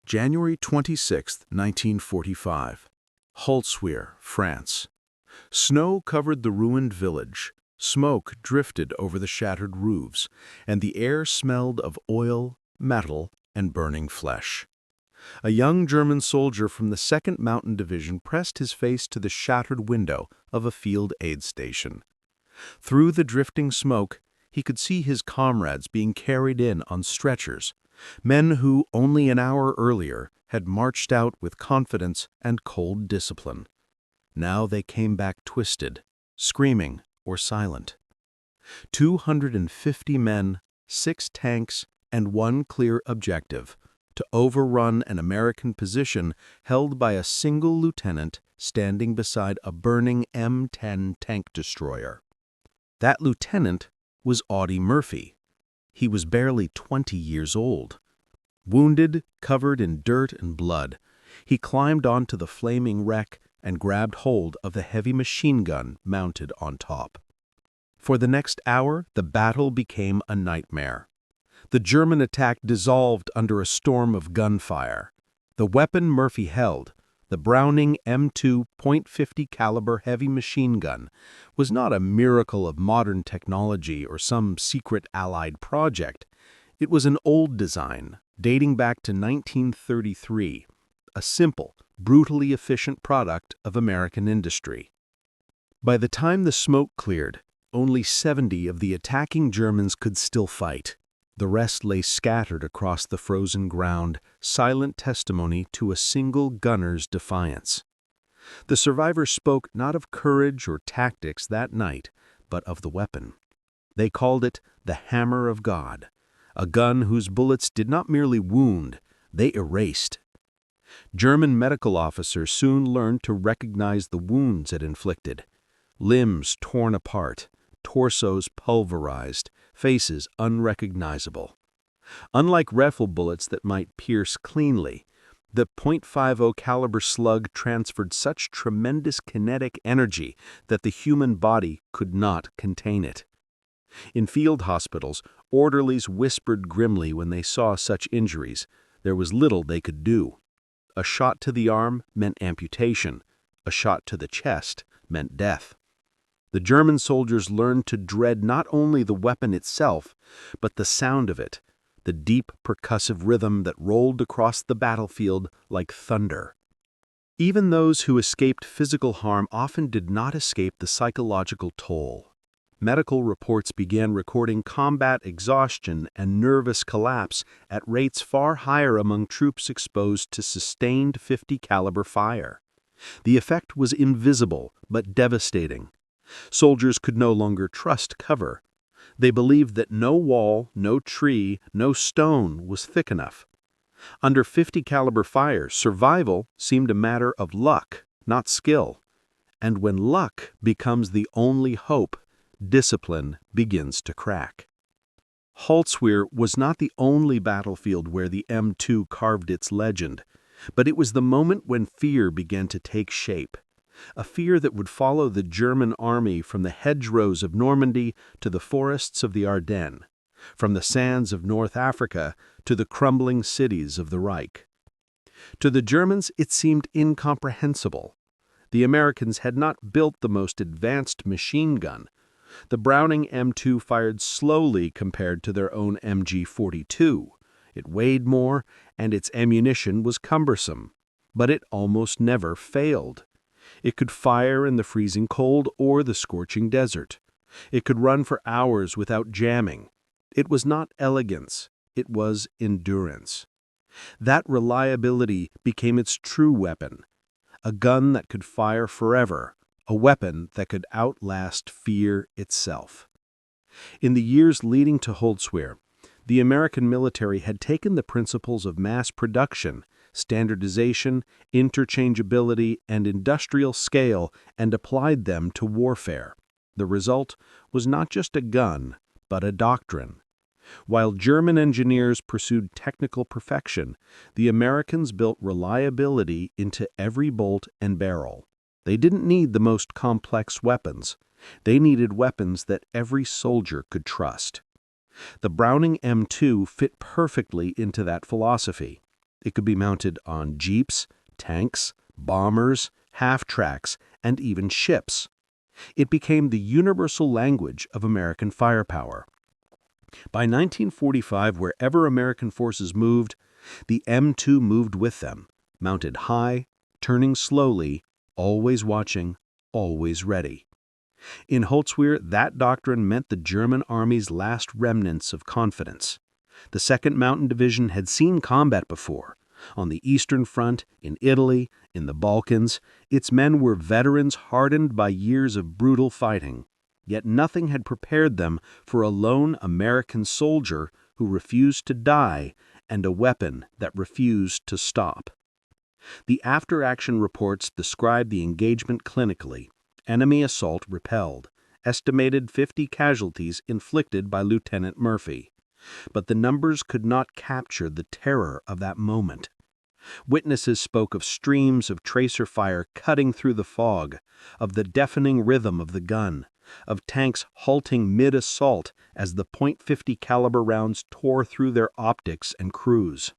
January 26, 1945. Holzwihr, France. Snow covered the ruined village, smoke drifted over the shattered roofs, and the air smelled of oil, metal, and burning flesh. A young German soldier from the 2nd Mountain Division pressed his face to the shattered window of a field aid station. Through the drifting smoke, he could see his comrades being carried in on stretchers, men who, only an hour earlier, had marched out with confidence and cold discipline. Now they came back twisted, screaming, or silent. 250 men, 6 tanks, and one clear objective: to overrun an American position held by a single lieutenant standing beside a burning M10 tank destroyer. That lieutenant was Audie Murphy. He was barely 20 years old. Wounded, covered in dirt and blood, he climbed onto the flaming wreck and grabbed hold of the heavy machine gun mounted on top. For the next hour, the battle became a nightmare. The German attack dissolved under a storm of gunfire. The weapon Murphy held, the Browning M2 .50 caliber heavy machine gun, was not a miracle of modern technology or some secret Allied project. It was an old design, dating back to 1933, a simple, brutally efficient product of American industry. By the time the smoke cleared, only 70 of the attacking Germans could still fight. The rest lay scattered across the frozen ground, silent testimony to a single gunner's defiance. The survivors spoke not of courage or tactics that night, but of the weapon. They called it the Hammer of God, a gun whose bullets did not merely wound, they erased. German medical officers soon learned to recognize the wounds it inflicted: limbs torn apart, torsos pulverized, faces unrecognizable. Unlike rifle bullets that might pierce cleanly, the .50 caliber slug transferred such tremendous kinetic energy that the human body could not contain it. In field hospitals, orderlies whispered grimly when they saw such injuries. There was little they could do. A shot to the arm meant amputation. A shot to the chest meant death. The German soldiers learned to dread not only the weapon itself, but the sound of it, the deep percussive rhythm that rolled across the battlefield like thunder. Even those who escaped physical harm often did not escape the psychological toll. Medical reports began recording combat exhaustion and nervous collapse at rates far higher among troops exposed to sustained .50 caliber fire. The effect was invisible but devastating. Soldiers could no longer trust cover. They believed that no wall, no tree, no stone was thick enough. Under .50 caliber fire, survival seemed a matter of luck, not skill. And when luck becomes the only hope, discipline begins to crack. Holzwihr was not the only battlefield where the M2 carved its legend, but it was the moment when fear began to take shape. A fear that would follow the German army from the hedgerows of Normandy to the forests of the Ardennes, from the sands of North Africa to the crumbling cities of the Reich. To the Germans, it seemed incomprehensible. The Americans had not built the most advanced machine gun. The Browning M2 fired slowly compared to their own MG-42. It weighed more, and its ammunition was cumbersome. But it almost never failed. It could fire in the freezing cold or the scorching desert. It could run for hours without jamming. It was not elegance, it was endurance. That reliability became its true weapon, a gun that could fire forever, a weapon that could outlast fear itself. In the years leading to Holzwihr, the American military had taken the principles of mass production, standardization, interchangeability, and industrial scale and applied them to warfare. The result was not just a gun, but a doctrine. While German engineers pursued technical perfection, the Americans built reliability into every bolt and barrel. They didn't need the most complex weapons. They needed weapons that every soldier could trust. The Browning M2 fit perfectly into that philosophy. It could be mounted on jeeps, tanks, bombers, half-tracks, and even ships. It became the universal language of American firepower. By 1945, wherever American forces moved, the M2 moved with them, mounted high, turning slowly, always watching, always ready. In Holzwehr, that doctrine meant the German army's last remnants of confidence. The 2nd Mountain Division had seen combat before. On the Eastern Front, in Italy, in the Balkans, its men were veterans hardened by years of brutal fighting. Yet nothing had prepared them for a lone American soldier who refused to die and a weapon that refused to stop. The after-action reports describe the engagement clinically. Enemy assault repelled. Estimated 50 casualties inflicted by Lieutenant Murphy. But the numbers could not capture the terror of that moment. Witnesses spoke of streams of tracer fire cutting through the fog, of the deafening rhythm of the gun, of tanks halting mid-assault as the .50 caliber rounds tore through their optics and crews.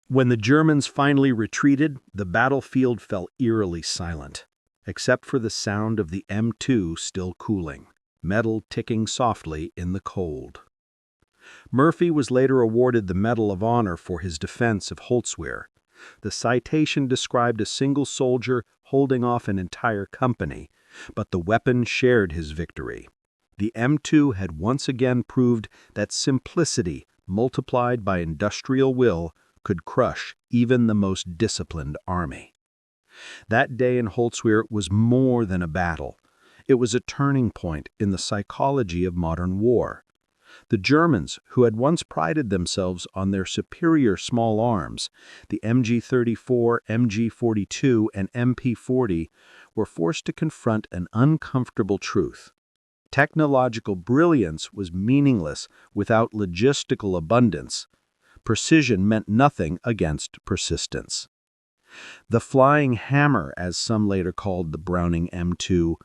When the Germans finally retreated, the battlefield fell eerily silent, except for the sound of the M2 still cooling, metal ticking softly in the cold. Murphy was later awarded the Medal of Honor for his defense of Holzwehr. The citation described a single soldier holding off an entire company, but the weapon shared his victory. The M2 had once again proved that simplicity, multiplied by industrial will, could crush even the most disciplined army. That day in Holzwehr was more than a battle. It was a turning point in the psychology of modern war. The Germans, who had once prided themselves on their superior small arms, the MG-34, MG-42, and MP-40, were forced to confront an uncomfortable truth. Technological brilliance was meaningless without logistical abundance. Precision meant nothing against persistence. The flying hammer, as some later called the Browning M2,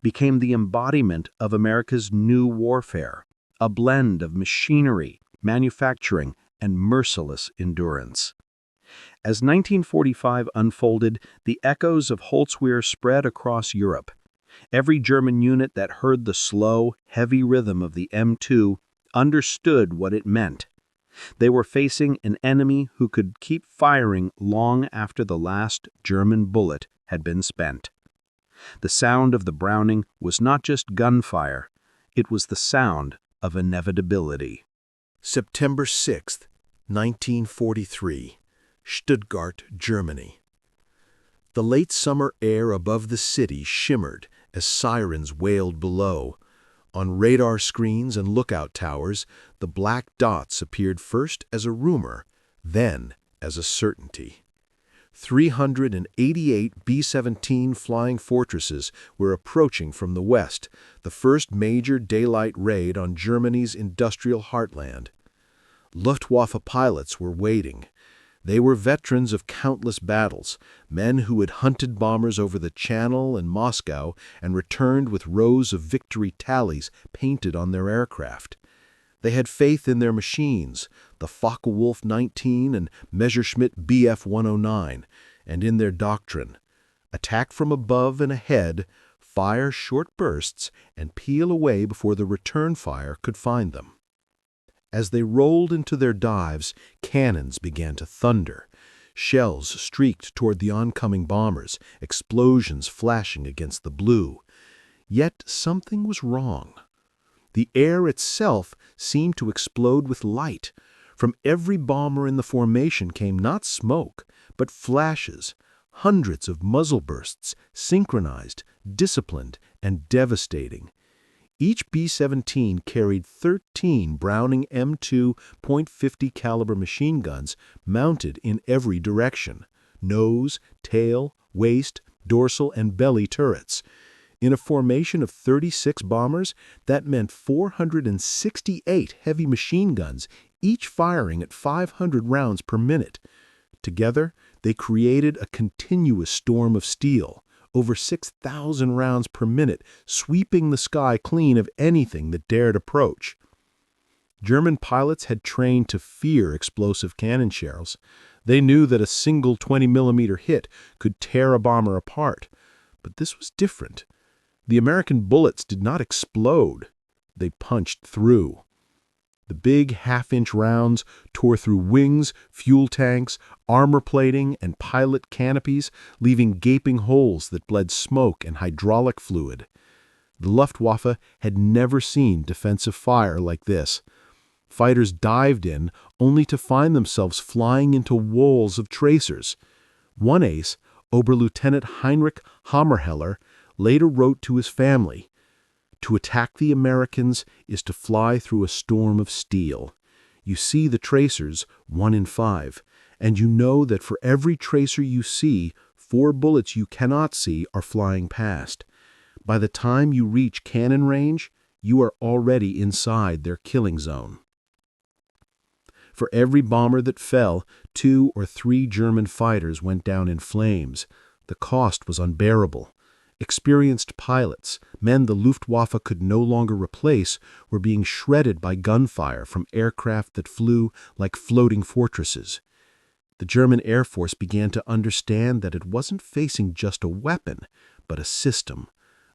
became the embodiment of America's new warfare, a blend of machinery, manufacturing, and merciless endurance. As 1945 unfolded, the echoes of Holzwehr spread across Europe. Every German unit that heard the slow, heavy rhythm of the M2 understood what it meant. They were facing an enemy who could keep firing long after the last German bullet had been spent. The sound of the Browning was not just gunfire, it was the sound of inevitability. September 6, 1943, Stuttgart, Germany. The late summer air above the city shimmered as sirens wailed below. On radar screens and lookout towers, the black dots appeared first as a rumor, then as a certainty. 388 B-17 Flying Fortresses were approaching from the west, the first major daylight raid on Germany's industrial heartland. Luftwaffe pilots were waiting. They were veterans of countless battles, men who had hunted bombers over the Channel and Moscow and returned with rows of victory tallies painted on their aircraft. They had faith in their machines, the Focke-Wulf 19 and Messerschmitt Bf 109, and in their doctrine: attack from above and ahead, fire short bursts, and peel away before the return fire could find them. As they rolled into their dives, cannons began to thunder. Shells streaked toward the oncoming bombers, explosions flashing against the blue. Yet something was wrong. The air itself seemed to explode with light. From every bomber in the formation came not smoke, but flashes, hundreds of muzzle bursts, synchronized, disciplined, and devastating. Each B-17 carried 13 Browning M2 .50 caliber machine guns mounted in every direction: nose, tail, waist, dorsal, and belly turrets. In a formation of 36 bombers, that meant 468 heavy machine guns, each firing at 500 rounds per minute. Together, they created a continuous storm of steel, over 6,000 rounds per minute, sweeping the sky clean of anything that dared approach. German pilots had trained to fear explosive cannon shells. They knew that a single 20-millimeter hit could tear a bomber apart. But this was different. The American bullets did not explode. They punched through. The big half-inch rounds tore through wings, fuel tanks, armor plating, and pilot canopies, leaving gaping holes that bled smoke and hydraulic fluid. The Luftwaffe had never seen defensive fire like this. Fighters dived in only to find themselves flying into walls of tracers. One ace, Oberlieutenant Heinrich Hammerheller, later wrote to his family, "To attack the Americans is to fly through a storm of steel. You see the tracers, 1 in 5, and you know that for every tracer you see, 4 bullets you cannot see are flying past. By the time you reach cannon range, you are already inside their killing zone." For every bomber that fell, 2 or 3 German fighters went down in flames. The cost was unbearable. Experienced pilots, men the Luftwaffe could no longer replace, were being shredded by gunfire from aircraft that flew like floating fortresses. The German Air Force began to understand that it wasn't facing just a weapon, but a system,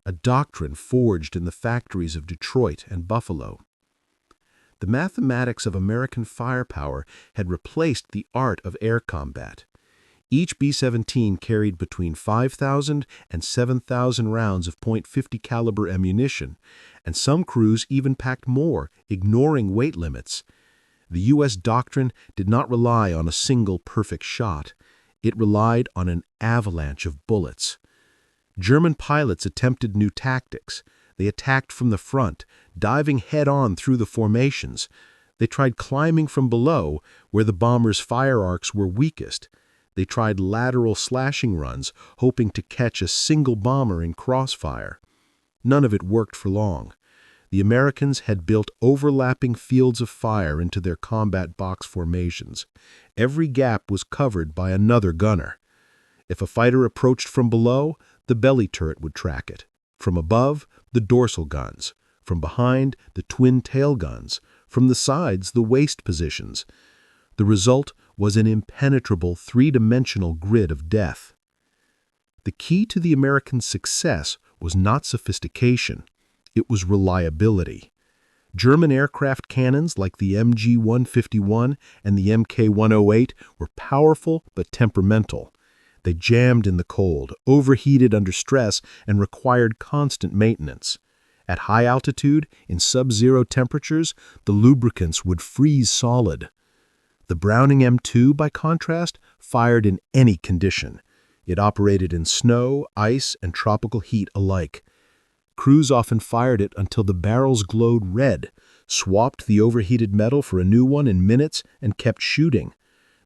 a doctrine forged in the factories of Detroit and Buffalo. The mathematics of American firepower had replaced the art of air combat. Each B-17 carried between 5,000 and 7,000 rounds of .50 caliber ammunition, and some crews even packed more, ignoring weight limits. The U.S. doctrine did not rely on a single perfect shot. It relied on an avalanche of bullets. German pilots attempted new tactics. They attacked from the front, diving head-on through the formations. They tried climbing from below, where the bombers' fire arcs were weakest. They tried lateral slashing runs, hoping to catch a single bomber in crossfire. None of it worked for long. The Americans had built overlapping fields of fire into their combat box formations. Every gap was covered by another gunner. If a fighter approached from below, the belly turret would track it. From above, the dorsal guns. From behind, the twin tail guns. From the sides, the waist positions. The result was an impenetrable three-dimensional grid of death. The key to the American success was not sophistication. It was reliability. German aircraft cannons like the MG-151 and the Mk-108 were powerful but temperamental. They jammed in the cold, overheated under stress, and required constant maintenance. At high altitude, in sub-zero temperatures, the lubricants would freeze solid. The Browning M2, by contrast, fired in any condition. It operated in snow, ice, and tropical heat alike. Crews often fired it until the barrels glowed red, swapped the overheated metal for a new one in minutes, and kept shooting.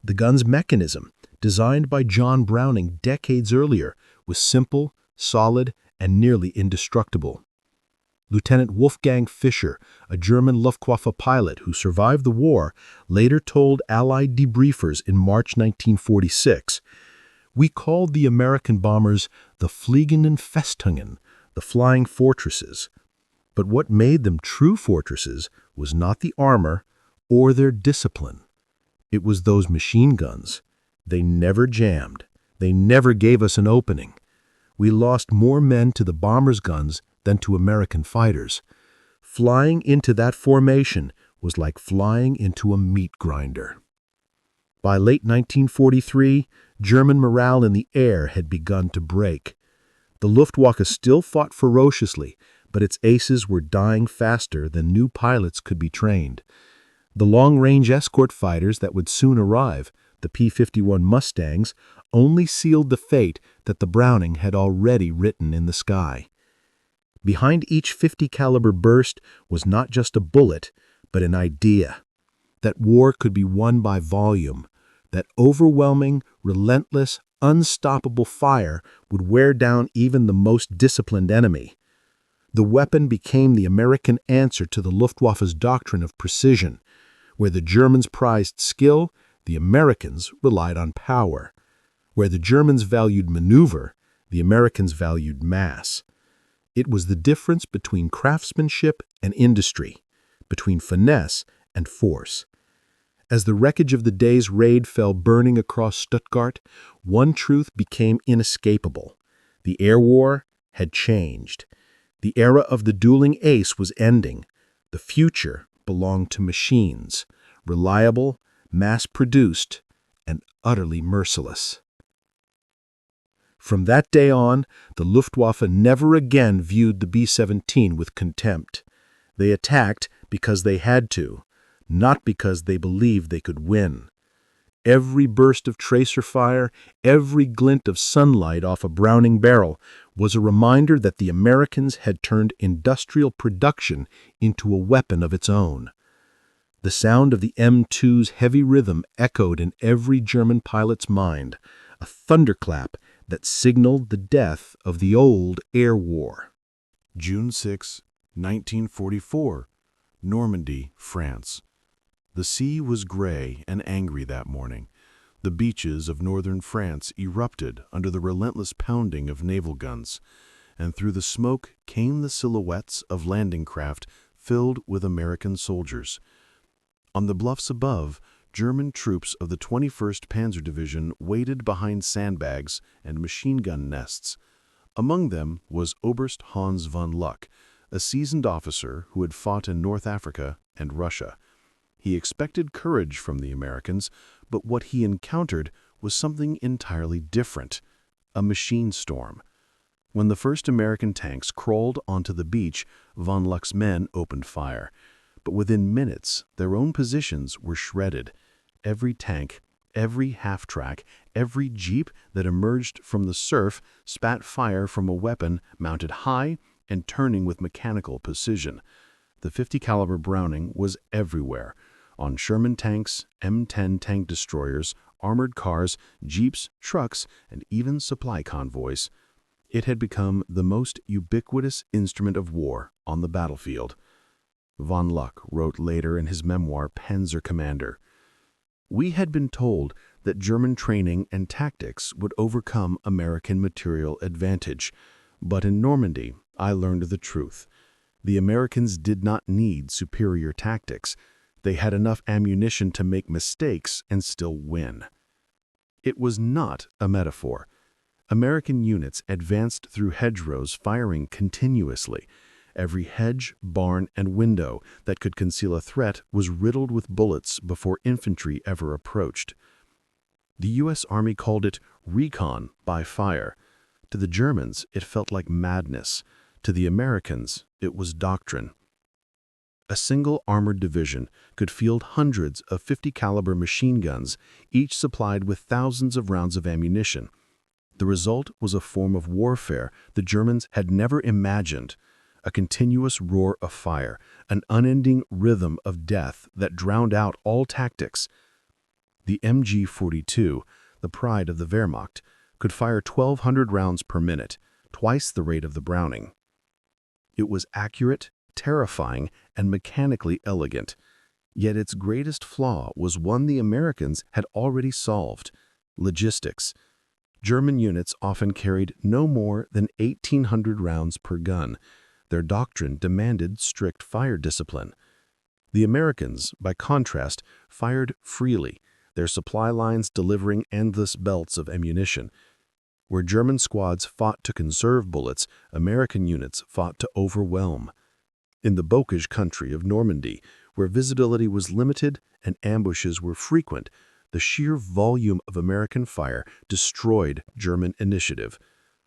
The gun's mechanism, designed by John Browning decades earlier, was simple, solid, and nearly indestructible. Lieutenant Wolfgang Fischer, a German Luftwaffe pilot who survived the war, later told Allied debriefers in March 1946, "We called the American bombers the Fliegenden Festungen, the flying fortresses. But what made them true fortresses was not the armor or their discipline. It was those machine guns. They never jammed. They never gave us an opening. We lost more men to the bombers' guns than to American fighters. Flying into that formation was like flying into a meat grinder." By late 1943, German morale in the air had begun to break. The Luftwaffe still fought ferociously, but its aces were dying faster than new pilots could be trained. The long-range escort fighters that would soon arrive, the P-51 Mustangs, only sealed the fate that the Browning had already written in the sky. Behind each .50 caliber burst was not just a bullet, but an idea. That war could be won by volume. That overwhelming, relentless, unstoppable fire would wear down even the most disciplined enemy. The weapon became the American answer to the Luftwaffe's doctrine of precision. Where the Germans prized skill, the Americans relied on power. Where the Germans valued maneuver, the Americans valued mass. It was the difference between craftsmanship and industry, between finesse and force. As the wreckage of the day's raid fell burning across Stuttgart, one truth became inescapable. The air war had changed. The era of the dueling ace was ending. The future belonged to machines, reliable, mass-produced, and utterly merciless. From that day on, the Luftwaffe never again viewed the B-17 with contempt. They attacked because they had to, not because they believed they could win. Every burst of tracer fire, every glint of sunlight off a Browning barrel was a reminder that the Americans had turned industrial production into a weapon of its own. The sound of the M2's heavy rhythm echoed in every German pilot's mind, a thunderclap that signaled the death of the old air war. June 6, 1944, Normandy, France. The sea was gray and angry that morning. The beaches of northern France erupted under the relentless pounding of naval guns, and through the smoke came the silhouettes of landing craft filled with American soldiers. On the bluffs above, German troops of the 21st Panzer Division waited behind sandbags and machine gun nests. Among them was Oberst Hans von Luck, a seasoned officer who had fought in North Africa and Russia. He expected courage from the Americans, but what he encountered was something entirely different, a machine storm. When the first American tanks crawled onto the beach, von Luck's men opened fire. But within minutes, their own positions were shredded. Every tank, every half-track, every jeep that emerged from the surf spat fire from a weapon mounted high and turning with mechanical precision. The 50 caliber Browning was everywhere, on Sherman tanks, M10 tank destroyers, armored cars, jeeps, trucks, and even supply convoys. It had become the most ubiquitous instrument of war on the battlefield. Von Luck wrote later in his memoir Panzer Commander, "We had been told that German training and tactics would overcome American material advantage, but in Normandy I learned the truth. The Americans did not need superior tactics. They had enough ammunition to make mistakes and still win." It was not a metaphor. American units advanced through hedgerows firing continuously. Every hedge, barn, and window that could conceal a threat was riddled with bullets before infantry ever approached. The U.S. Army called it recon by fire. To the Germans, it felt like madness. To the Americans, it was doctrine. A single armored division could field hundreds of 50 caliber machine guns, each supplied with thousands of rounds of ammunition. The result was a form of warfare the Germans had never imagined. A continuous roar of fire, an unending rhythm of death that drowned out all tactics. The MG-42, the pride of the Wehrmacht, could fire 1,200 rounds per minute, twice the rate of the Browning. It was accurate, terrifying, and mechanically elegant. Yet its greatest flaw was one the Americans had already solved: logistics. German units often carried no more than 1,800 rounds per gun. Their doctrine demanded strict fire discipline. The Americans, by contrast, fired freely, their supply lines delivering endless belts of ammunition. Where German squads fought to conserve bullets, American units fought to overwhelm. In the Bocage country of Normandy, where visibility was limited and ambushes were frequent, the sheer volume of American fire destroyed German initiative.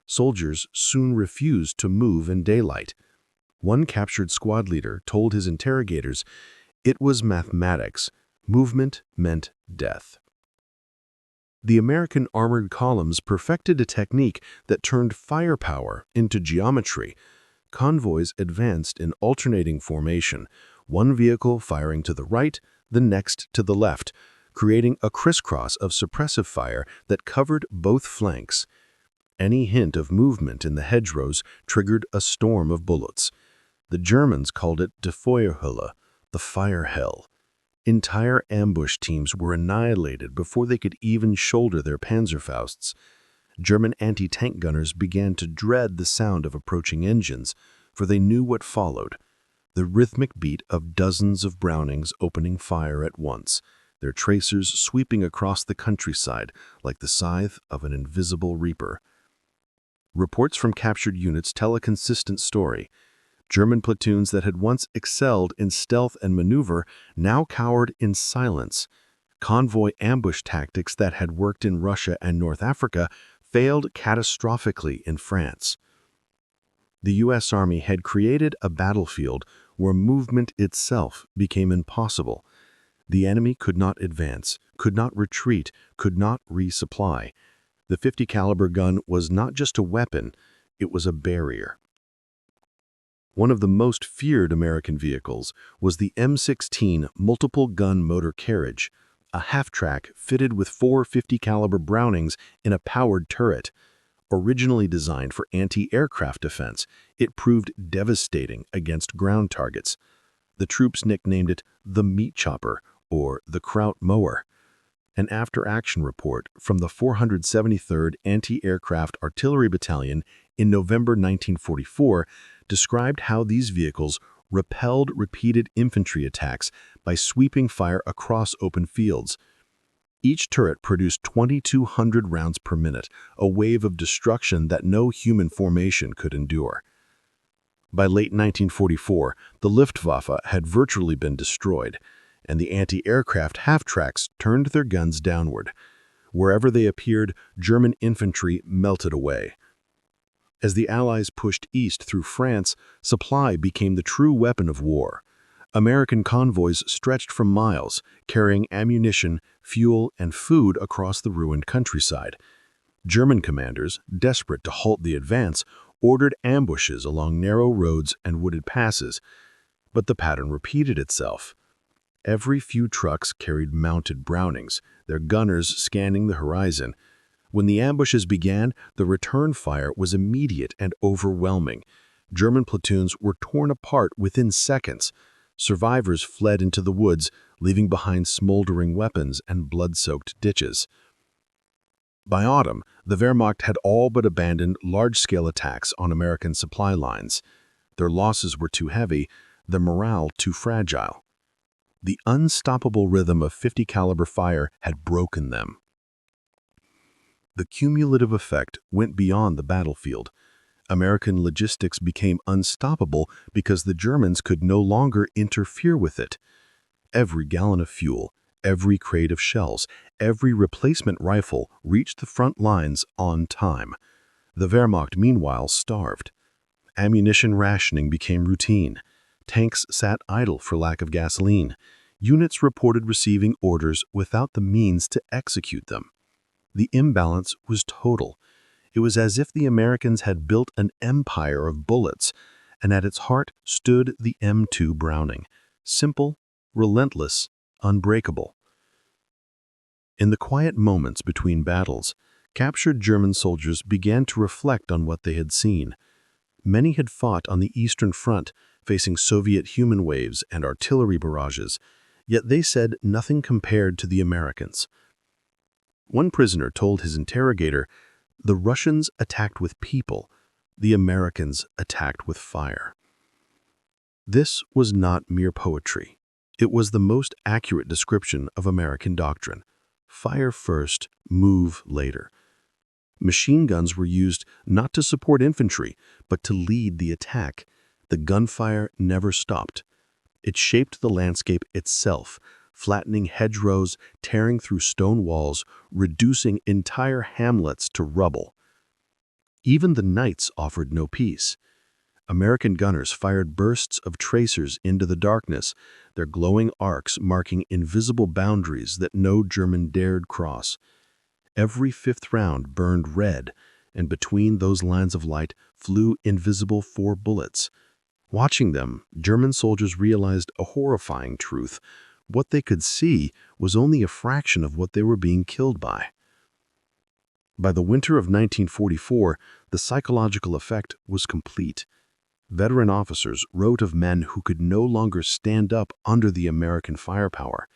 Soldiers soon refused to move in daylight. One captured squad leader told his interrogators, "It was mathematics. Movement meant death." The American armored columns perfected a technique that turned firepower into geometry. Convoys advanced in alternating formation, one vehicle firing to the right, the next to the left, creating a crisscross of suppressive fire that covered both flanks. Any hint of movement in the hedgerows triggered a storm of bullets. The Germans called it die Feuerhölle, the fire hell. Entire ambush teams were annihilated before they could even shoulder their Panzerfausts. German anti-tank gunners began to dread the sound of approaching engines, for they knew what followed: the rhythmic beat of dozens of Brownings opening fire at once, their tracers sweeping across the countryside like the scythe of an invisible reaper. Reports from captured units tell a consistent story. German platoons that had once excelled in stealth and maneuver now cowered in silence. Convoy ambush tactics that had worked in Russia and North Africa failed catastrophically in France. The U.S. Army had created a battlefield where movement itself became impossible. The enemy could not advance, could not retreat, could not resupply. The .50 caliber gun was not just a weapon, it was a barrier. One of the most feared American vehicles was the M16 multiple-gun motor carriage, a half-track fitted with 4 .50 caliber Brownings in a powered turret. Originally designed for anti-aircraft defense, it proved devastating against ground targets. The troops nicknamed it the meat chopper or the Kraut mower. An after-action report from the 473rd Anti-Aircraft Artillery Battalion in November 1944 described how these vehicles repelled repeated infantry attacks by sweeping fire across open fields. Each turret produced 2,200 rounds per minute, a wave of destruction that no human formation could endure. By late 1944, the Luftwaffe had virtually been destroyed, and the anti-aircraft half-tracks turned their guns downward. Wherever they appeared, German infantry melted away. As the Allies pushed east through France, supply became the true weapon of war. American convoys stretched for miles, carrying ammunition, fuel, and food across the ruined countryside. German commanders, desperate to halt the advance, ordered ambushes along narrow roads and wooded passes. But the pattern repeated itself. Every few trucks carried mounted Brownings, their gunners scanning the horizon. When the ambushes began, the return fire was immediate and overwhelming. German platoons were torn apart within seconds. Survivors fled into the woods, leaving behind smoldering weapons and blood-soaked ditches. By autumn, the Wehrmacht had all but abandoned large-scale attacks on American supply lines. Their losses were too heavy, their morale too fragile. The unstoppable rhythm of .50 caliber fire had broken them. The cumulative effect went beyond the battlefield. American logistics became unstoppable because the Germans could no longer interfere with it. Every gallon of fuel, every crate of shells, every replacement rifle reached the front lines on time. The Wehrmacht, meanwhile, starved. Ammunition rationing became routine. Tanks sat idle for lack of gasoline. Units reported receiving orders without the means to execute them. The imbalance was total. It was as if the Americans had built an empire of bullets, and at its heart stood the M2 Browning, simple, relentless, unbreakable. In the quiet moments between battles, captured German soldiers began to reflect on what they had seen. Many had fought on the Eastern Front, facing Soviet human waves and artillery barrages, yet they said nothing compared to the Americans. One prisoner told his interrogator, "The Russians attacked with people, the Americans attacked with fire." This was not mere poetry. It was the most accurate description of American doctrine. Fire first, move later. Machine guns were used not to support infantry, but to lead the attack. The gunfire never stopped. It shaped the landscape itself, flattening hedgerows, tearing through stone walls, reducing entire hamlets to rubble. Even the nights offered no peace. American gunners fired bursts of tracers into the darkness, their glowing arcs marking invisible boundaries that no German dared cross. Every fifth round burned red, and between those lines of light flew invisible 4 bullets. Watching them, German soldiers realized a horrifying truth. What they could see was only a fraction of what they were being killed by. By the winter of 1944, the psychological effect was complete. Veteran officers wrote of men who could no longer stand up under the American firepower.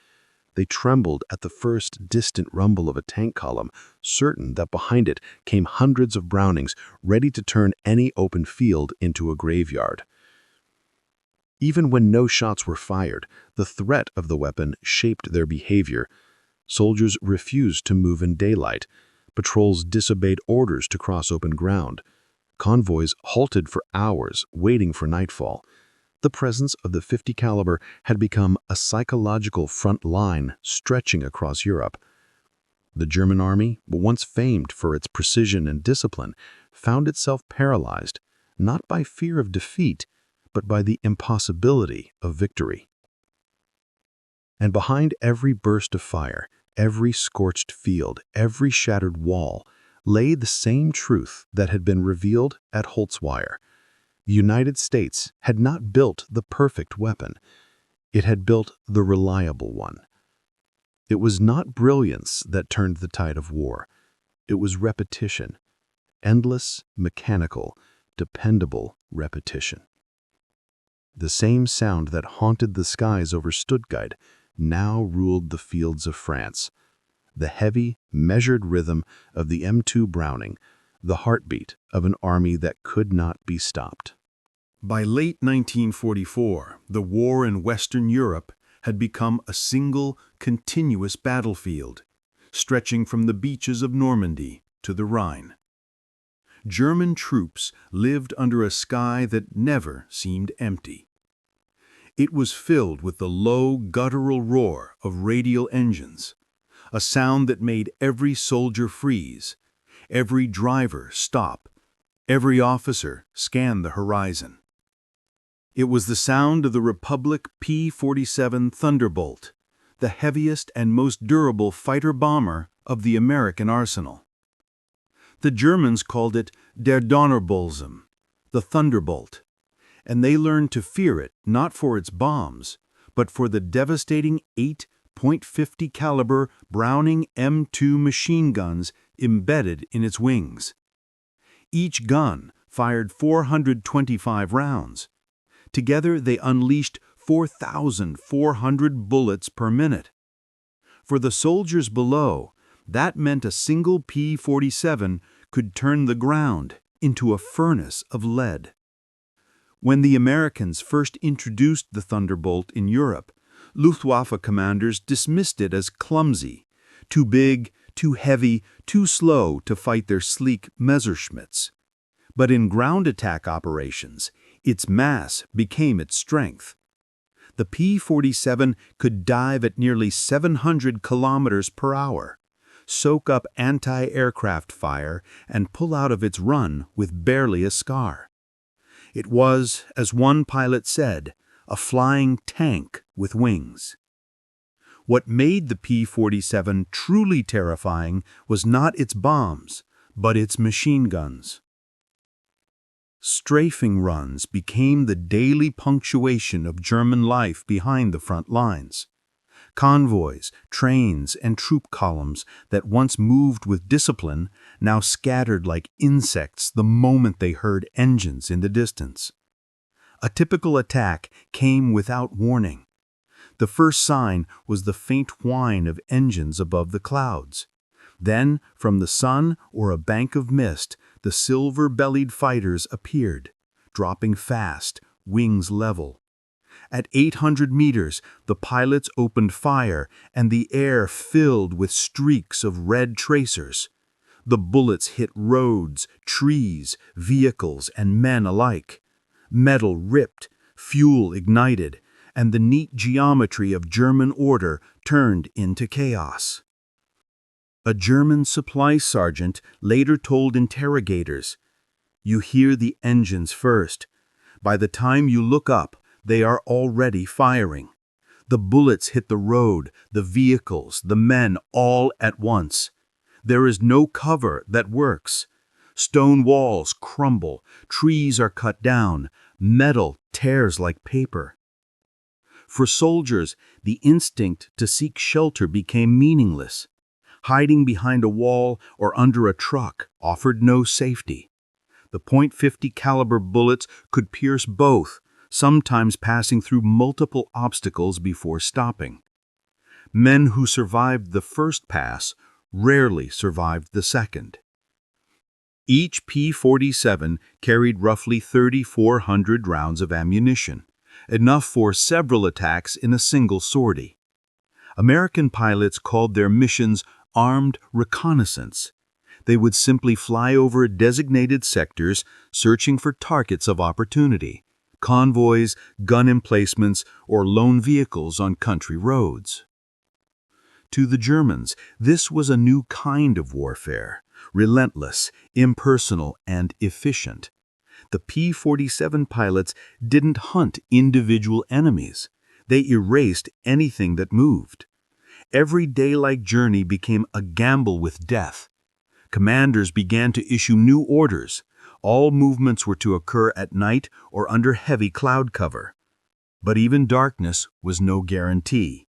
They trembled at the first distant rumble of a tank column, certain that behind it came hundreds of Brownings ready to turn any open field into a graveyard. Even when no shots were fired, the threat of the weapon shaped their behavior. Soldiers refused to move in daylight. Patrols disobeyed orders to cross open ground. Convoys halted for hours, waiting for nightfall. The presence of the .50 caliber had become a psychological front line stretching across Europe. The German army, once famed for its precision and discipline, found itself paralyzed, not by fear of defeat, but by the impossibility of victory. And behind every burst of fire, every scorched field, every shattered wall, lay the same truth that had been revealed at Holzweiler. The United States had not built the perfect weapon. It had built the reliable one. It was not brilliance that turned the tide of war. It was repetition. Endless, mechanical, dependable repetition. The same sound that haunted the skies over Stuttgart now ruled the fields of France. The heavy, measured rhythm of the M2 Browning, the heartbeat of an army that could not be stopped. By late 1944, the war in Western Europe had become a single, continuous battlefield, stretching from the beaches of Normandy to the Rhine. German troops lived under a sky that never seemed empty. It was filled with the low, guttural roar of radial engines, a sound that made every soldier freeze, every driver stop, every officer scan the horizon. It was the sound of the Republic P-47 Thunderbolt, the heaviest and most durable fighter-bomber of the American arsenal. The Germans called it der Donnerbolzen, the Thunderbolt, and they learned to fear it not for its bombs, but for the devastating 8.50 caliber Browning M2 machine guns embedded in its wings. Each gun fired 425 rounds. Together, they unleashed 4,400 bullets per minute. For the soldiers below, that meant a single P-47 could turn the ground into a furnace of lead. When the Americans first introduced the Thunderbolt in Europe, Luftwaffe commanders dismissed it as clumsy, too big, too heavy, too slow to fight their sleek Messerschmitts. But in ground attack operations, its mass became its strength. The P-47 could dive at nearly 700 kilometers per hour, soak up anti-aircraft fire, and pull out of its run with barely a scar. It was, as one pilot said, a flying tank with wings. What made the P-47 truly terrifying was not its bombs, but its machine guns. Strafing runs became the daily punctuation of German life behind the front lines. Convoys, trains, and troop columns that once moved with discipline now scattered like insects the moment they heard engines in the distance. A typical attack came without warning. The first sign was the faint whine of engines above the clouds. Then, from the sun or a bank of mist, the silver-bellied fighters appeared, dropping fast, wings level. At 800 meters, the pilots opened fire, and the air filled with streaks of red tracers. The bullets hit roads, trees, vehicles, and men alike. Metal ripped, fuel ignited, and the neat geometry of German order turned into chaos. A German supply sergeant later told interrogators, "You hear the engines first. By the time you look up, they are already firing. The bullets hit the road, the vehicles, the men all at once. There is no cover that works. Stone walls crumble, trees are cut down, metal tears like paper." For soldiers, the instinct to seek shelter became meaningless. Hiding behind a wall or under a truck offered no safety. The .50 caliber bullets could pierce both, sometimes passing through multiple obstacles before stopping. Men who survived the first pass rarely survived the second. Each P-47 carried roughly 3,400 rounds of ammunition, enough for several attacks in a single sortie. American pilots called their missions armed reconnaissance. They would simply fly over designated sectors, searching for targets of opportunity, convoys, gun emplacements, or lone vehicles on country roads. To the Germans, this was a new kind of warfare, relentless, impersonal, and efficient. The P-47 pilots didn't hunt individual enemies. They erased anything that moved. Every daylight journey became a gamble with death. Commanders began to issue new orders. All movements were to occur at night or under heavy cloud cover. But even darkness was no guarantee.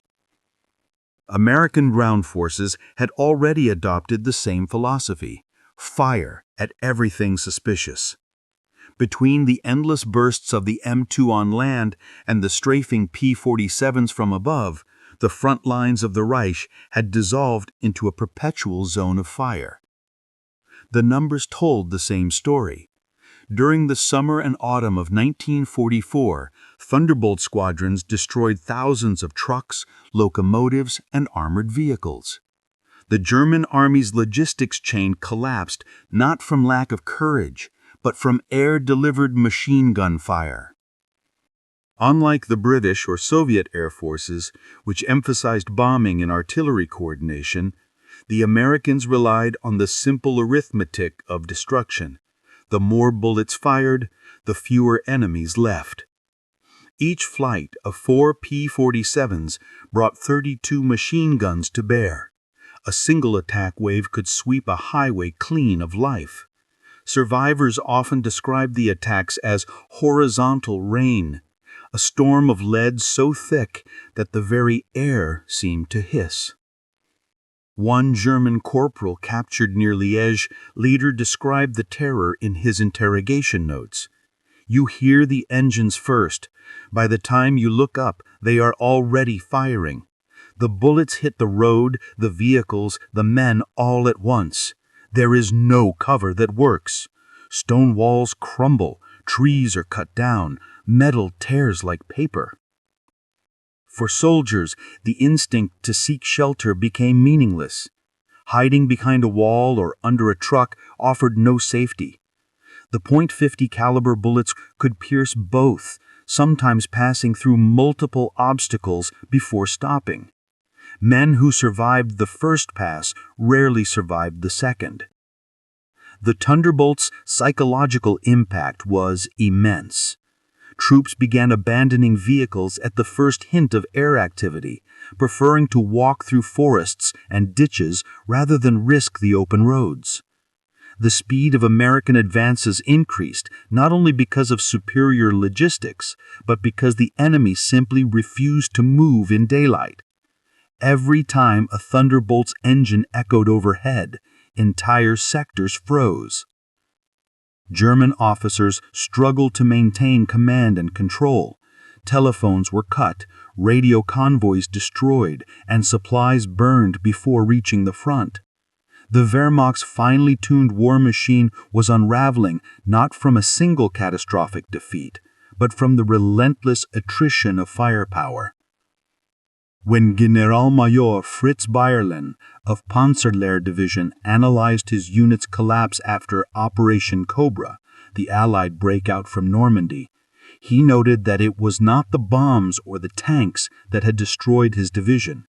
American ground forces had already adopted the same philosophy: fire at everything suspicious. Between the endless bursts of the M2 on land and the strafing P-47s from above, the front lines of the Reich had dissolved into a perpetual zone of fire. The numbers told the same story. During the summer and autumn of 1944, Thunderbolt squadrons destroyed thousands of trucks, locomotives, and armored vehicles. The German army's logistics chain collapsed not from lack of courage, but from air-delivered machine gun fire. Unlike the British or Soviet air forces, which emphasized bombing and artillery coordination, the Americans relied on the simple arithmetic of destruction. The more bullets fired, the fewer enemies left. Each flight of 4 P-47s brought 32 machine guns to bear. A single attack wave could sweep a highway clean of life. Survivors often described the attacks as horizontal rain, a storm of lead so thick that the very air seemed to hiss. One German corporal captured near Liège later described the terror in his interrogation notes. "You hear the engines first. By the time you look up, they are already firing. The bullets hit the road, the vehicles, the men all at once. There is no cover that works. Stone walls crumble, trees are cut down, metal tears like paper." For soldiers, the instinct to seek shelter became meaningless. Hiding behind a wall or under a truck offered no safety. The .50 caliber bullets could pierce both, sometimes passing through multiple obstacles before stopping. Men who survived the first pass rarely survived the second. The Thunderbolt's psychological impact was immense. Troops began abandoning vehicles at the first hint of air activity, preferring to walk through forests and ditches rather than risk the open roads. The speed of American advances increased not only because of superior logistics, but because the enemy simply refused to move in daylight. Every time a Thunderbolt's engine echoed overhead, entire sectors froze. German officers struggled to maintain command and control. Telephones were cut, radio convoys destroyed, and supplies burned before reaching the front. The Wehrmacht's finely tuned war machine was unraveling not from a single catastrophic defeat, but from the relentless attrition of firepower. When Generalmajor Fritz Bayerlen of Panzerlehr Division analyzed his unit's collapse after Operation Cobra, the Allied breakout from Normandy, he noted that it was not the bombs or the tanks that had destroyed his division.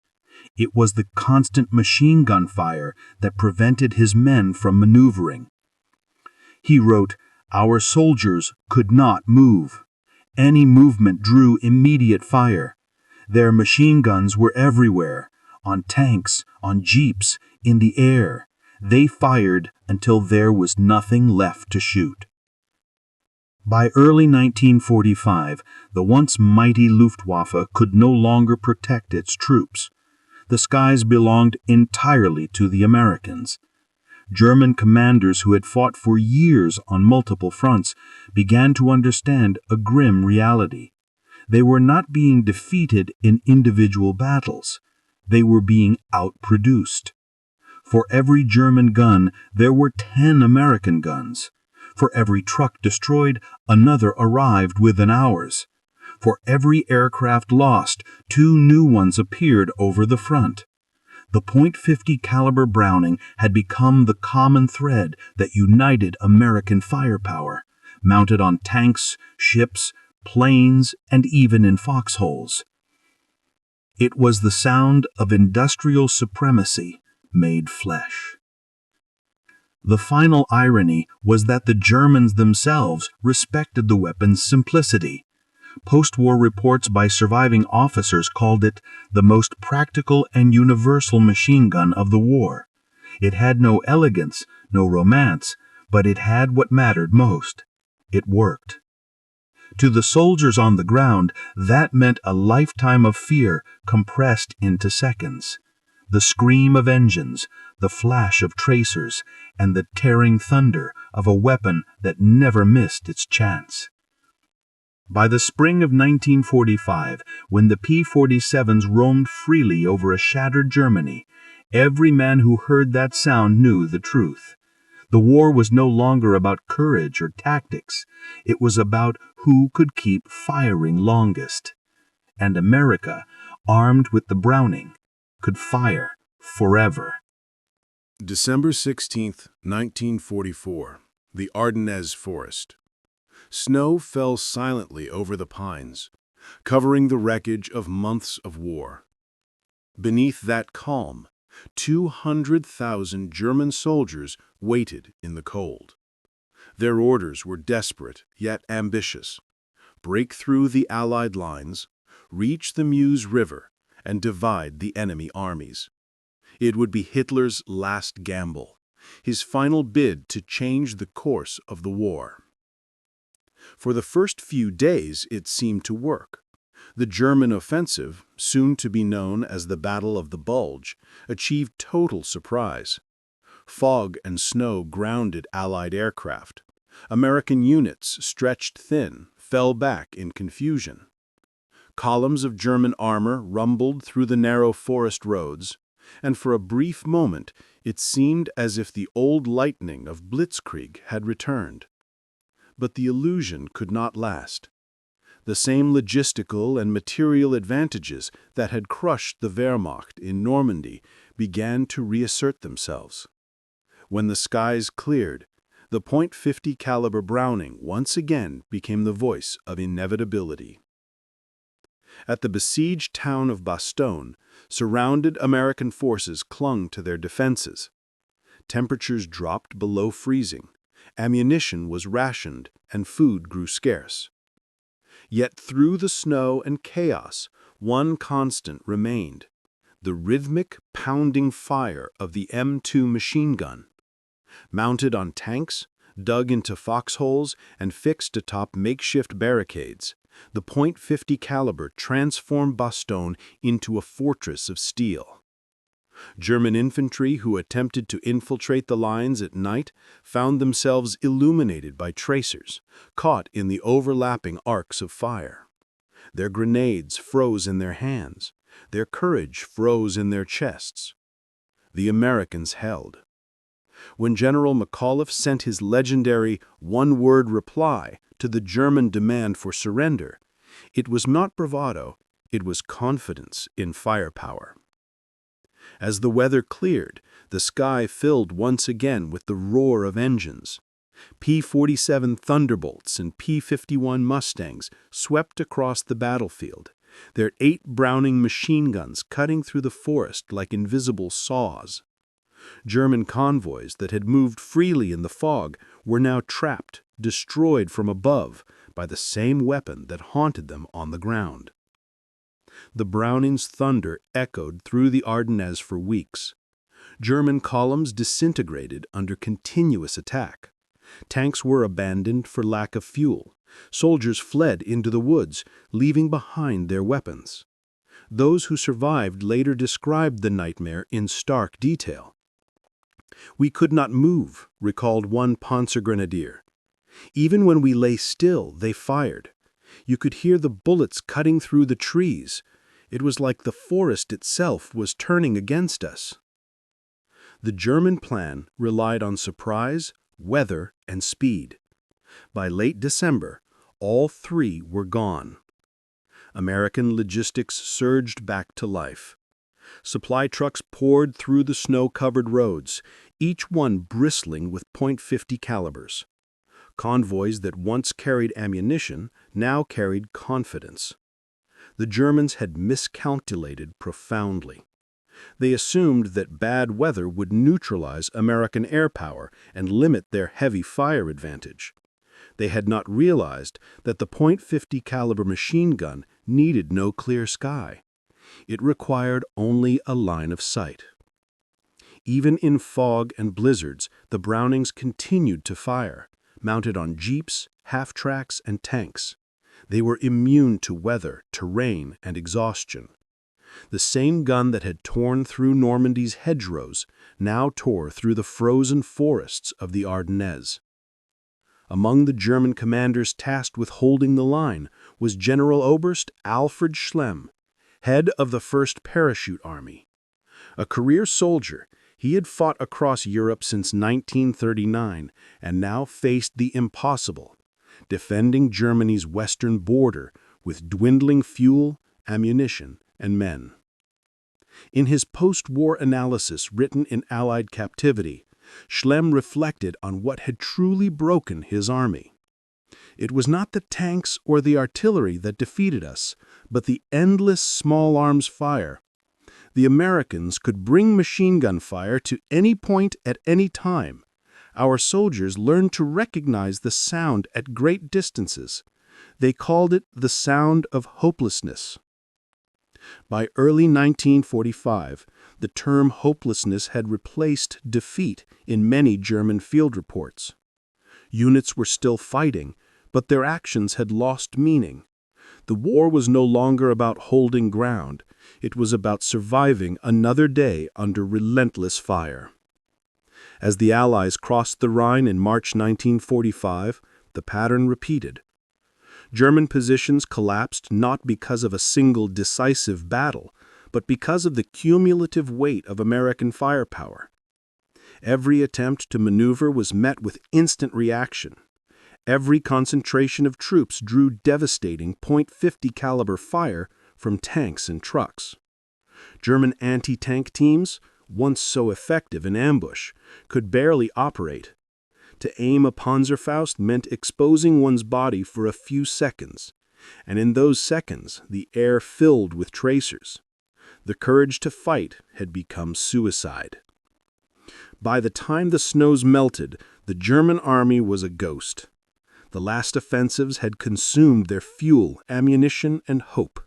It was the constant machine gun fire that prevented his men from maneuvering. He wrote, "Our soldiers could not move. Any movement drew immediate fire. Their machine guns were everywhere, on tanks, on jeeps, in the air. They fired until there was nothing left to shoot." By early 1945, the once mighty Luftwaffe could no longer protect its troops. The skies belonged entirely to the Americans. German commanders who had fought for years on multiple fronts began to understand a grim reality. They were not being defeated in individual battles. They were being outproduced. For every German gun, there were 10 American guns. For every truck destroyed, another arrived within hours. For every aircraft lost, two new ones appeared over the front. The .50 caliber Browning had become the common thread that united American firepower, mounted on tanks, ships, planes, and even in foxholes. It was the sound of industrial supremacy made flesh. The final irony was that the Germans themselves respected the weapon's simplicity. Post-war reports by surviving officers called it the most practical and universal machine gun of the war. It had no elegance, no romance, but it had what mattered most. It worked. To the soldiers on the ground, that meant a lifetime of fear compressed into seconds. The scream of engines, the flash of tracers, and the tearing thunder of a weapon that never missed its chance. By the spring of 1945, when the P-47s roamed freely over a shattered Germany, every man who heard that sound knew the truth. The war was no longer about courage or tactics. It was about who could keep firing longest. And America, armed with the Browning, could fire forever. December 16, 1944, the Ardennes Forest. Snow fell silently over the pines, covering the wreckage of months of war. Beneath that calm, 200,000 German soldiers waited in the cold. Their orders were desperate yet ambitious: break through the Allied lines, reach the Meuse River, and divide the enemy armies. It would be Hitler's last gamble, his final bid to change the course of the war. For the first few days, it seemed to work. The German offensive, soon to be known as the Battle of the Bulge, achieved total surprise. Fog and snow grounded Allied aircraft. American units, stretched thin, fell back in confusion. Columns of German armor rumbled through the narrow forest roads, and for a brief moment it seemed as if the old lightning of Blitzkrieg had returned. But the illusion could not last. The same logistical and material advantages that had crushed the Wehrmacht in Normandy began to reassert themselves. When the skies cleared, the .50 caliber Browning once again became the voice of inevitability. At the besieged town of Bastogne, surrounded American forces clung to their defenses. Temperatures dropped below freezing, ammunition was rationed, and food grew scarce. Yet through the snow and chaos, one constant remained: the rhythmic, pounding fire of the M2 machine gun. Mounted on tanks, dug into foxholes, and fixed atop makeshift barricades, the .50 caliber transformed Bastogne into a fortress of steel. German infantry who attempted to infiltrate the lines at night found themselves illuminated by tracers, caught in the overlapping arcs of fire. Their grenades froze in their hands. Their courage froze in their chests. The Americans held. When General McAuliffe sent his legendary one-word reply to the German demand for surrender, it was not bravado, it was confidence in firepower. As the weather cleared, the sky filled once again with the roar of engines. P-47 Thunderbolts and P-51 Mustangs swept across the battlefield, their 8 Browning machine guns cutting through the forest like invisible saws. German convoys that had moved freely in the fog were now trapped, destroyed from above by the same weapon that haunted them on the ground. The Browning's thunder echoed through the Ardennes for weeks. German columns disintegrated under continuous attack. Tanks were abandoned for lack of fuel. Soldiers fled into the woods, leaving behind their weapons. Those who survived later described the nightmare in stark detail. "We could not move," recalled one Panzergrenadier. "Even when we lay still, they fired. You could hear the bullets cutting through the trees. It was like the forest itself was turning against us." The German plan relied on surprise, weather, and speed. By late December, all three were gone. American logistics surged back to life. Supply trucks poured through the snow-covered roads, each one bristling with .50 calibers. Convoys that once carried ammunition now carried confidence. The Germans had miscalculated profoundly. They assumed that bad weather would neutralize American air power and limit their heavy fire advantage. They had not realized that the .50 caliber machine gun needed no clear sky. It required only a line of sight. Even in fog and blizzards, the Brownings continued to fire, mounted on jeeps, half-tracks, and tanks. They were immune to weather, terrain, and exhaustion. The same gun that had torn through Normandy's hedgerows now tore through the frozen forests of the Ardennes. Among the German commanders tasked with holding the line was General Oberst Alfred Schlemm, head of the 1st Parachute Army. A career soldier, he had fought across Europe since 1939 and now faced the impossible, defending Germany's western border with dwindling fuel, ammunition, and men. In his post-war analysis written in Allied captivity, Schlemm reflected on what had truly broken his army. It was not the tanks or the artillery that defeated us, but the endless small arms fire. The Americans could bring machine gun fire to any point at any time. Our soldiers learned to recognize the sound at great distances. They called it the sound of hopelessness. By early 1945, the term hopelessness had replaced defeat in many German field reports. Units were still fighting, but their actions had lost meaning. The war was no longer about holding ground. It was about surviving another day under relentless fire. As the Allies crossed the Rhine in March 1945, the pattern repeated. German positions collapsed not because of a single decisive battle, but because of the cumulative weight of American firepower. Every attempt to maneuver was met with instant reaction. Every concentration of troops drew devastating .50 caliber fire from tanks and trucks. German anti-tank teams, once so effective in ambush, could barely operate. To aim a Panzerfaust meant exposing one's body for a few seconds, and in those seconds the air filled with tracers. The courage to fight had become suicide. By the time the snows melted, the German army was a ghost. The last offensives had consumed their fuel, ammunition, and hope.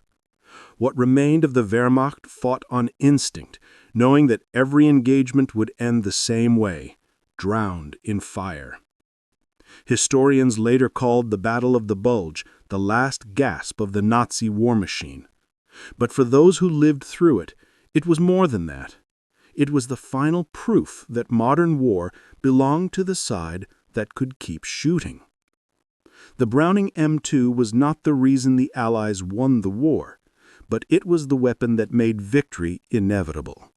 What remained of the Wehrmacht fought on instinct, knowing that every engagement would end the same way, drowned in fire. Historians later called the Battle of the Bulge the last gasp of the Nazi war machine. But for those who lived through it, it was more than that. It was the final proof that modern war belonged to the side that could keep shooting. The Browning M2 was not the reason the Allies won the war, but it was the weapon that made victory inevitable.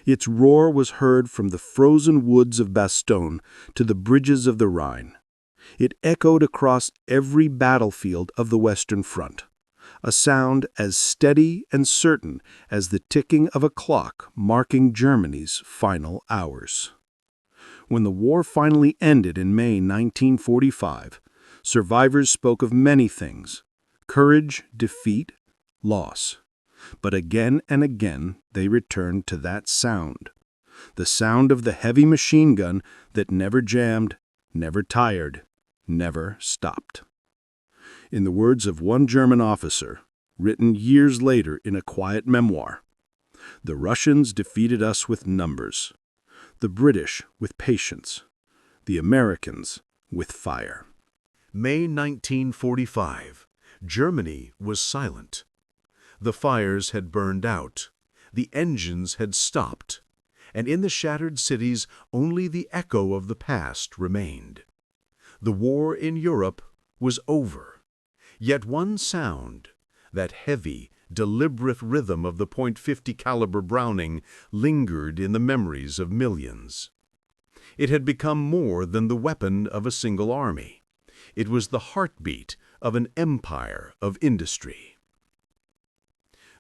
Its roar was heard from the frozen woods of Bastogne to the bridges of the Rhine. It echoed across every battlefield of the Western Front, a sound as steady and certain as the ticking of a clock marking Germany's final hours. When the war finally ended in May 1945, survivors spoke of many things: courage, defeat, loss. But again and again they returned to that sound, the sound of the heavy machine gun that never jammed, never tired, never stopped. In the words of one German officer, written years later in a quiet memoir, "The Russians defeated us with numbers, the British with patience, the Americans with fire." May 1945. Germany was silent. The fires had burned out, the engines had stopped, and in the shattered cities only the echo of the past remained. The war in Europe was over. Yet one sound, that heavy, deliberate rhythm of the .50 caliber Browning, lingered in the memories of millions. It had become more than the weapon of a single army. It was the heartbeat of an empire of industry.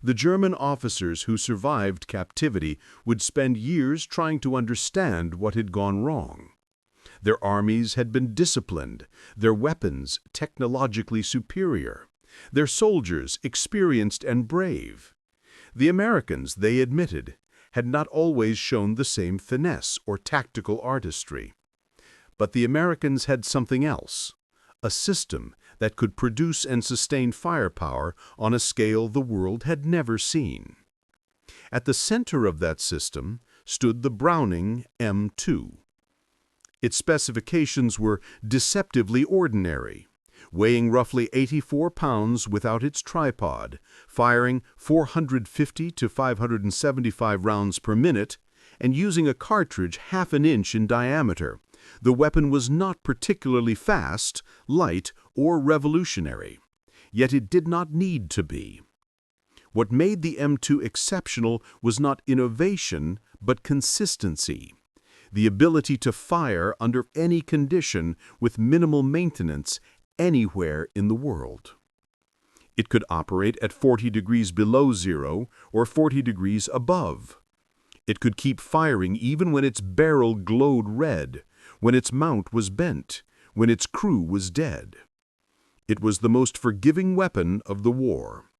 The German officers who survived captivity would spend years trying to understand what had gone wrong. Their armies had been disciplined, their weapons technologically superior, their soldiers experienced and brave. The Americans, they admitted, had not always shown the same finesse or tactical artistry. But the Americans had something else, a system that could produce and sustain firepower on a scale the world had never seen. At the center of that system stood the Browning M2. Its specifications were deceptively ordinary, weighing roughly 84 pounds without its tripod, firing 450 to 575 rounds per minute, and using a cartridge half an inch in diameter. The weapon was not particularly fast, light, or revolutionary, yet it did not need to be. What made the M2 exceptional was not innovation, but consistency. The ability to fire under any condition with minimal maintenance anywhere in the world. It could operate at 40 degrees below zero or 40 degrees above. It could keep firing even when its barrel glowed red, when its mount was bent, when its crew was dead. It was the most forgiving weapon of the war,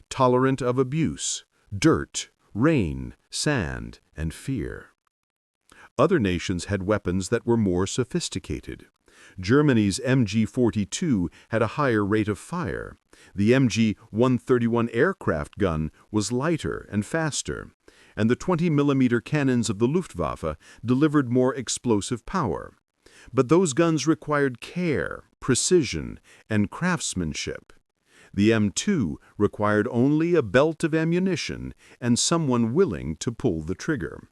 tolerant of abuse, dirt, rain, sand, and fear. Other nations had weapons that were more sophisticated. Germany's MG-42 had a higher rate of fire. The MG-131 aircraft gun was lighter and faster, and the 20mm cannons of the Luftwaffe delivered more explosive power. But those guns required care, precision, and craftsmanship. The M2 required only a belt of ammunition and someone willing to pull the trigger.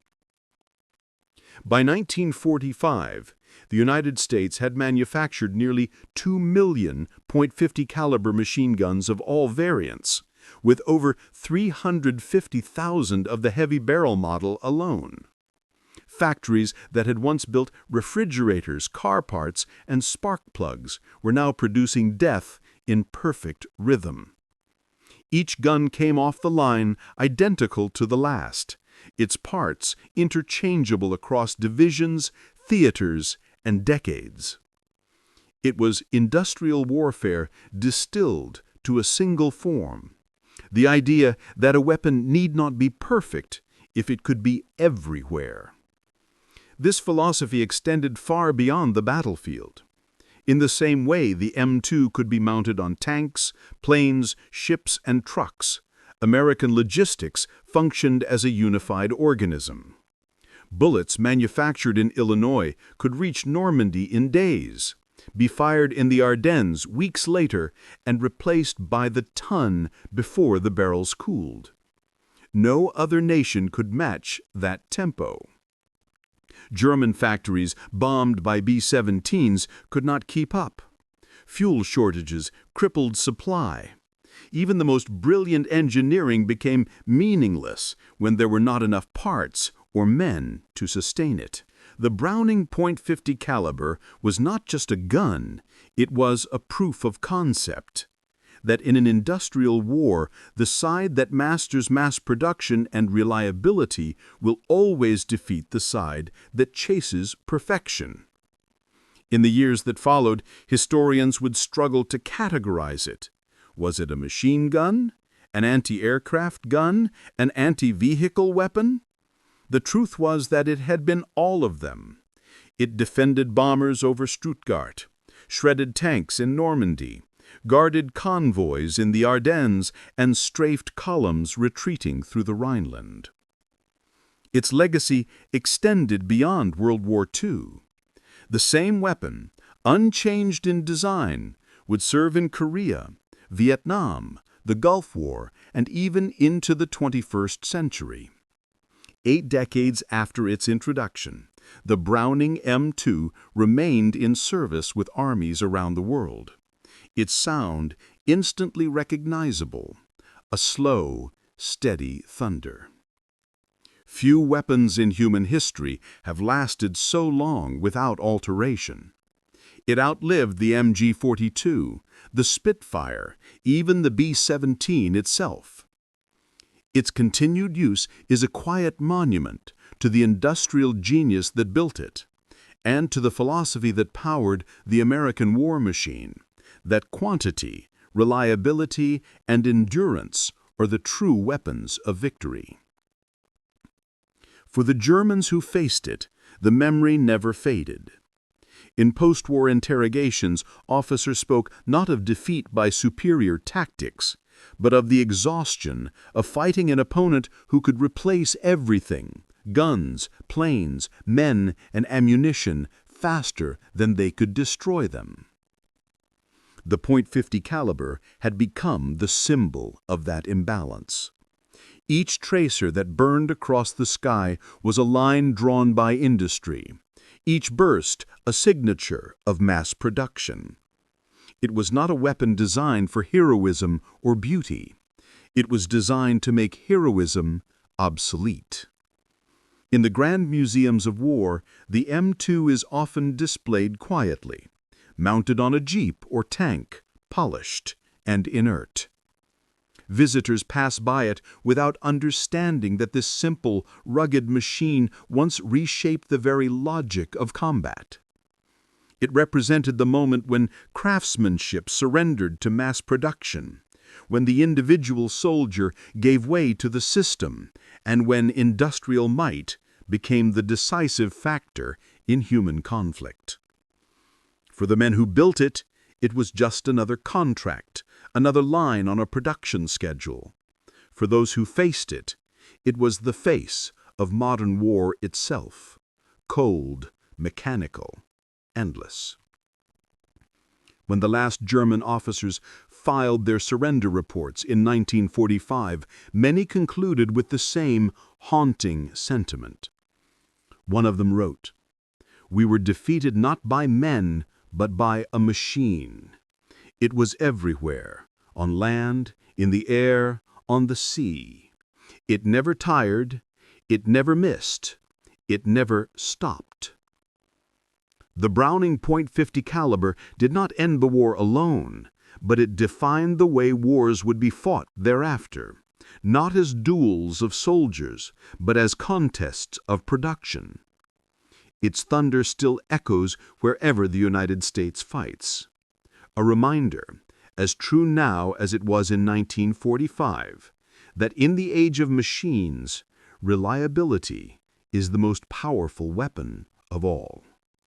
By 1945, the United States had manufactured nearly 2 million .50 caliber machine guns of all variants, with over 350,000 of the heavy barrel model alone. Factories that had once built refrigerators, car parts, and spark plugs were now producing death in perfect rhythm. Each gun came off the line identical to the last, its parts interchangeable across divisions, theaters, and decades. It was industrial warfare distilled to a single form, the idea that a weapon need not be perfect if it could be everywhere. This philosophy extended far beyond the battlefield. In the same way, the M2 could be mounted on tanks, planes, ships, and trucks. American logistics functioned as a unified organism. Bullets manufactured in Illinois could reach Normandy in days, be fired in the Ardennes weeks later, and replaced by the ton before the barrels cooled. No other nation could match that tempo. German factories bombed by B-17s could not keep up. Fuel shortages crippled supply. Even the most brilliant engineering became meaningless when there were not enough parts or men to sustain it. The Browning .50 caliber was not just a gun, it was a proof of concept. That in an industrial war, the side that masters mass production and reliability will always defeat the side that chases perfection. In the years that followed, historians would struggle to categorize it. Was it a machine gun, an anti-aircraft gun, an anti-vehicle weapon? The truth was that it had been all of them. It defended bombers over Stuttgart, shredded tanks in Normandy, guarded convoys in the Ardennes, and strafed columns retreating through the Rhineland. Its legacy extended beyond World War II. The same weapon, unchanged in design, would serve in Korea, Vietnam, the Gulf War, and even into the 21st century. 8 decades after its introduction, the Browning M2 remained in service with armies around the world. Its sound instantly recognizable, a slow, steady thunder. Few weapons in human history have lasted so long without alteration. It outlived the MG-42, the Spitfire, even the B-17 itself. Its continued use is a quiet monument to the industrial genius that built it, and to the philosophy that powered the American war machine, that quantity, reliability, and endurance are the true weapons of victory. For the Germans who faced it, the memory never faded. In post-war interrogations, officers spoke not of defeat by superior tactics, but of the exhaustion of fighting an opponent who could replace everything, guns, planes, men, and ammunition, faster than they could destroy them. The .50 caliber had become the symbol of that imbalance. Each tracer that burned across the sky was a line drawn by industry, each burst a signature of mass production. It was not a weapon designed for heroism or beauty. It was designed to make heroism obsolete. In the grand museums of war, the M2 is often displayed quietly, mounted on a jeep or tank, polished and inert. Visitors pass by it without understanding that this simple, rugged machine once reshaped the very logic of combat. It represented the moment when craftsmanship surrendered to mass production, when the individual soldier gave way to the system, and when industrial might became the decisive factor in human conflict. For the men who built it, it was just another contract, another line on a production schedule. For those who faced it, it was the face of modern war itself, cold, mechanical, endless. When the last German officers filed their surrender reports in 1945, many concluded with the same haunting sentiment. One of them wrote, "We were defeated not by men, but by a machine. It was everywhere, on land, in the air, on the sea. It never tired, it never missed, it never stopped." The Browning .50 caliber did not end the war alone, but it defined the way wars would be fought thereafter, not as duels of soldiers, but as contests of production. Its thunder still echoes wherever the United States fights. A reminder, as true now as it was in 1945, that in the age of machines, reliability is the most powerful weapon of all.